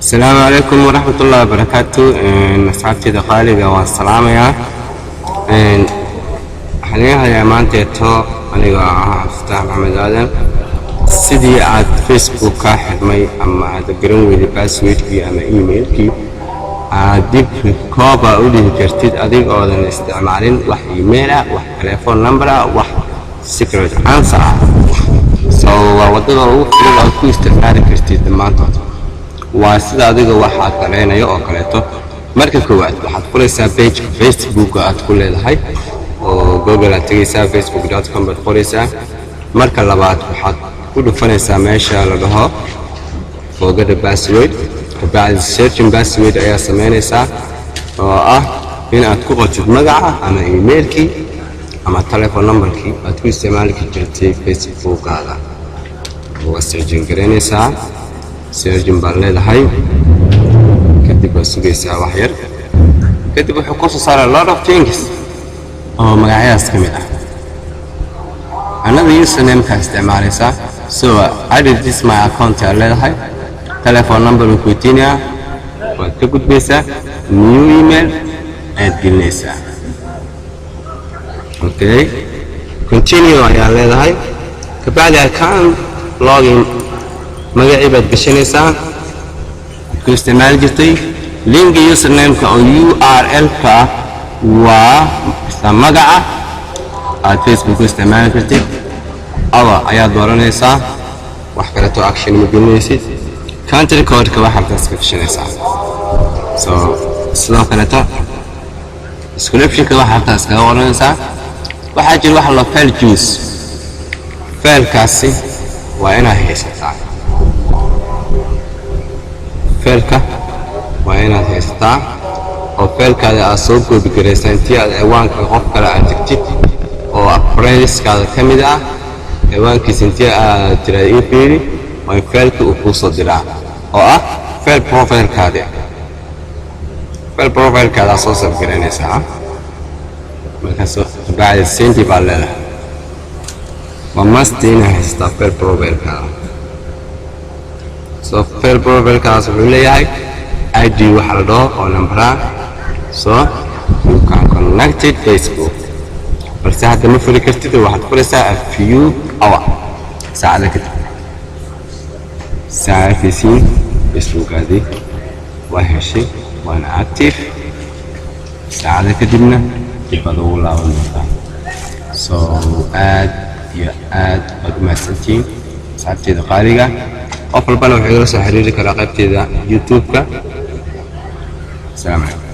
السلام عليكم ورحمة الله وبركاته. أصحابتي دقالي والسلام يا حاليا يا مانتيتو أنا أفتح محمد آدم سيدي عاد فيسبوك كاحد أما عاد قرنوي دي باسويد كي أما إيميل كي عاد كوبا أولي كرتيد أديك أولا استعمالين وح إيميلا وح تليفون نمبرا وح سيكريت أنسر وضده وفريد أكو استعمالي كرتيد مانتوت waa sida adiga waxa kaleynaya oo kaleeto marka koowaad waxaad qoraysaa page Facebook aad ku leedahay oo Google aad tagaysaa facebook.com baad qoraysaa marka labaad waxaad ku dhufanaysaa meesha la dhaho forget the password kabacdi searching password ayaa sameynaysaa oo ah in aad ku qortid magaca ama emailkii ama telephone numberkii aad ku isticmaali kartid Facebook-gaaga oo searching gareynaysaa سيرجن بالله هاي كتب السويسة وحير كتب حقوق صار a lot of things مقاعيس كمية أنا username كاستعمالي سا so I did this my account على هاي telephone number وكوتينيا وتكتب بيسا new email ادينيسا okay continue على هاي كبعد I can log in magacii baad gashanaysaa ku isticmaali jirtay link username-ka oo URL-ka waa isla magaca aad Facebook ku isticmaali kartid ayaad dooranaysaa wax kale to action ma gelinaysid country code-ka waxaad iska gashanaysaa so sidoo kale description-ka waxaad iska qoranaysaa waxaa jira wax la file juice file-kaasi waa inaad haysataa فيلكا وين هيستا أو فيلكا أسوق بجريسان تي الأوان كقف كلا أتكتيك أو أبريس كذا كميدا أوان كيسنتي ترى فيري وين فيلكا وفوصل درا أو فيل بروفيل كذا فيل بروفيل كذا أسوس بجريسان مركز بعد السنتي بالله ومستين هيستا فيل بروفيل كذا so fail profile kaas wuxuu leeyahay ID waxa la dhaho oo number so you can connect it Facebook balse hadda ma furi kartid waxaad furaysaa a few hour saacada kadib saacadiisii Facebook-aadii waa heshay waana active saacada kadibna dib baad ugu laaban doontaa so aad iyo aad baad u mahadsantihiin asxaabteyda qaaliga أفضل بنا وحيد رسل حريري كراقبتي ذا يوتيوب السلام عليكم.